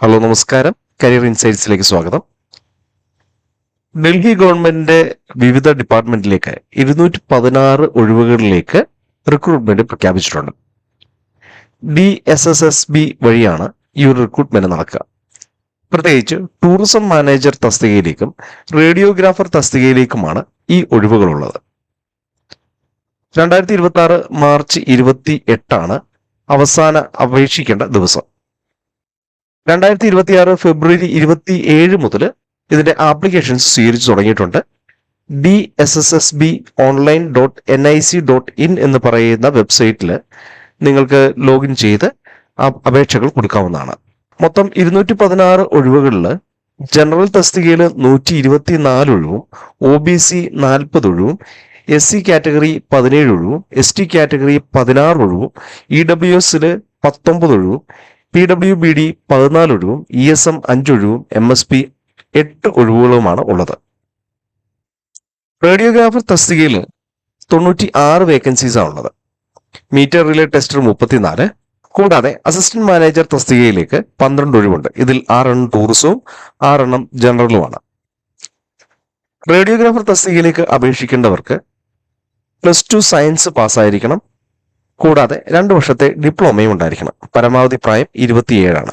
Hello നമസ്കാരം. Career ഇൻസൈറ്റ്സിലേക്ക് സ്വാഗതം. ഡൽഹി ഗവൺമെന്റിന്റെ വിവിധ ഡിപ്പാർട്ട്മെന്റിലേക്ക് 216 ഒഴിവുകളിലേക്ക് റിക്രൂട്ട്മെന്റ് പ്രഖ്യാപിച്ചിട്ടുണ്ട്. DSSSB വഴിയാണ് ഈ ഒരു റിക്രൂട്ട്മെന്റ് നടക്കുക. പ്രത്യേകിച്ച് ടൂറിസം മാനേജർ തസ്തികയിലേക്കും റേഡിയോഗ്രാഫർ തസ്തികയിലേക്കുമാണ് ഈ ഒഴിവുകളുള്ളത്. 2026 മാർച്ച് 28 അവസാന അപേക്ഷിക്കേണ്ട ദിവസം. 2026 ഫെബ്രുവരി 27 മുതൽ ഇതിന്റെ ആപ്ലിക്കേഷൻസ് സ്വീകരിച്ചു തുടങ്ങിയിട്ടുണ്ട്. DSSSB online.nic.in എന്ന് പറയുന്ന വെബ്സൈറ്റിൽ നിങ്ങൾക്ക് ലോഗിൻ ചെയ്ത് അപേക്ഷകൾ കൊടുക്കാവുന്നതാണ്. മൊത്തം 216 ഒഴിവുകളിൽ ജനറൽ തസ്തികയിൽ 124 ഒഴിവും, OBC 40 ഒഴിവും, SC category 17 ഒഴിവും, ST category 16 ഒഴിവും, EWSൽ 19 ഒഴിവും, PWBD 14 ഒഴിവും, ESM 5 ഒഴിവും, MSP 8 ഒഴിവുകളുമാണ് ഉള്ളത്. റേഡിയോഗ്രാഫർ തസ്തികയിൽ 96 വേക്കൻസീസാണ് ഉള്ളത്. മീറ്റർ റിലേ ടെസ്റ്റർ 34, കൂടാതെ അസിസ്റ്റന്റ് മാനേജർ തസ്തികയിലേക്ക് 12 ഒഴിവുണ്ട്. ഇതിൽ 6 ടൂറിസവും 6 ജനറലുമാണ്. റേഡിയോഗ്രാഫർ തസ്തികയിലേക്ക് അപേക്ഷിക്കേണ്ടവർക്ക് +2 സയൻസ് പാസ്സായിരിക്കണം. കൂടാതെ 2 വർഷത്തെ ഡിപ്ലോമയും ഉണ്ടായിരിക്കണം. പരമാവധി പ്രായം 27.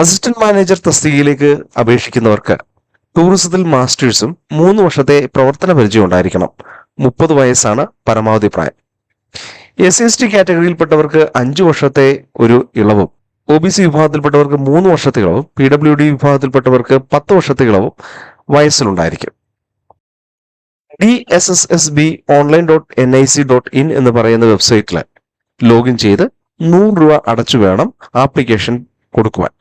അസിസ്റ്റന്റ് മാനേജർ തസ്തികയിലേക്ക് അപേക്ഷിക്കുന്നവർക്ക് ടൂറിസത്തിൽ മാസ്റ്റേഴ്സും 3 വർഷത്തെ പ്രവർത്തന പരിചയം ഉണ്ടായിരിക്കണം. 30 വയസ്സാണ് പരമാവധി പ്രായം. SC/ST കാറ്റഗറിയിൽപ്പെട്ടവർക്ക് 5 വർഷത്തെ ഒരു ഇളവും, OBC വിഭാഗത്തിൽപ്പെട്ടവർക്ക് 3 വർഷത്തെ ഇളവും, PWD വിഭാഗത്തിൽപ്പെട്ടവർക്ക് 10 വർഷത്തെ ഇളവും വയസ്സിലുണ്ടായിരിക്കും. DSSSB online.nic.in എന്ന് പറയുന്ന വെബ്സൈറ്റിൽ ലോഗിൻ ചെയ്ത് 100 രൂപ അടച്ചു വേണം ആപ്ലിക്കേഷൻ കൊടുക്കുവാൻ.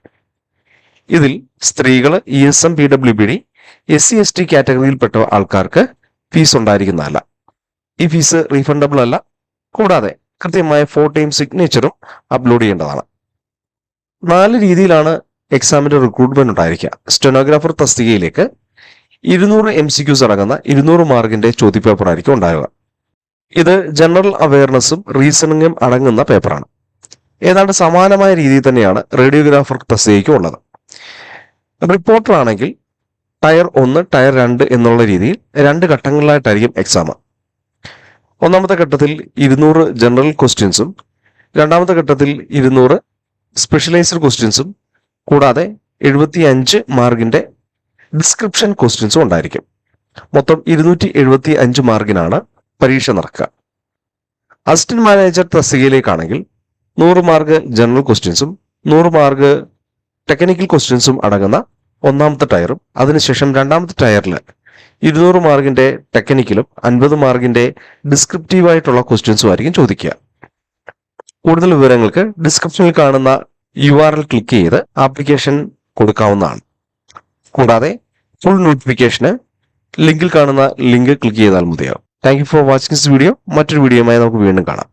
ഇതിൽ സ്ത്രീകൾ, ESM, PWBD, SC/ST കാറ്റഗറിയിൽപ്പെട്ട ആൾക്കാർക്ക് ഫീസ് ഉണ്ടായിരിക്കുന്നതല്ല. ഈ ഫീസ് റീഫണ്ടബിൾ അല്ല. കൂടാതെ കൃത്യമായ ഫോട്ടോയും സിഗ്നേച്ചറും അപ്ലോഡ് ചെയ്യേണ്ടതാണ്. 4 രീതിയിലാണ് എക്സാമിന്റെ റിക്രൂട്ട്മെന്റ് ഉണ്ടായിരിക്കുക. സ്റ്റെനോഗ്രാഫർ തസ്തികയിലേക്ക് 200 MCQs അടങ്ങുന്ന 200 മാർക്കിന്റെ ചോദ്യപേപ്പർ ആയിരിക്കും ഉണ്ടാവുക. ഇത് ജനറൽ അവയർനെസ്സും റീസണിങ്ങും അടങ്ങുന്ന പേപ്പറാണ്. ഏതാണ്ട് സമാനമായ രീതിയിൽ തന്നെയാണ് റേഡിയോഗ്രാഫർ തസ്തികയ്ക്കും ഉള്ളത്. റിപ്പോർട്ടർ ആണെങ്കിൽ ടയർ 1, ടയർ 2 എന്നുള്ള രീതിയിൽ 2 ഘട്ടങ്ങളിലായിട്ടായിരിക്കും എക്സാം. ഒന്നാമത്തെ ഘട്ടത്തിൽ 200 ജനറൽ ക്വസ്റ്റ്യൻസും, രണ്ടാമത്തെ ഘട്ടത്തിൽ 200 സ്പെഷ്യലൈസ്ഡ് ക്വസ്റ്റ്യൻസും, കൂടാതെ 75 മാർക്കിന്റെ ഡിസ്ക്രിപ്ഷൻ ക്വസ്റ്റ്യൻസും ഉണ്ടായിരിക്കും. മൊത്തം 275 മാർക്കിനാണ് പരീക്ഷ നടക്കുക. അസിസ്റ്റന്റ് മാനേജർ തസ്തികയിലേക്കാണെങ്കിൽ 100 മാർക്ക് ജനറൽ ക്വസ്റ്റ്യൻസും 100 മാർക്ക് ടെക്നിക്കൽ ക്വസ്റ്റ്യൻസും അടങ്ങുന്ന ഒന്നാമത്തെ ടയറും, അതിനുശേഷം രണ്ടാമത്തെ ടയറിൽ 200 മാർക്കിന്റെ ടെക്നിക്കലും 50 മാർക്കിന്റെ ഡിസ്ക്രിപ്റ്റീവായിട്ടുള്ള ക്വസ്റ്റ്യൻസും ആയിരിക്കും ചോദിക്കുക. കൂടുതൽ വിവരങ്ങൾക്ക് ഡിസ്ക്രിപ്ഷനിൽ കാണുന്ന URL ക്ലിക്ക് ചെയ്ത് ആപ്ലിക്കേഷൻ കൊടുക്കാവുന്നതാണ്. കൂടാതെ ഫുൾ നോട്ടിഫിക്കേഷന് ലിങ്കിൽ കാണുന്ന ലിങ്ക് ക്ലിക്ക് ചെയ്താൽ മതിയാവും. Thank you for watching this video. മറ്റൊരു വീഡിയോയുമായി നമുക്ക് വീണ്ടും കാണാം.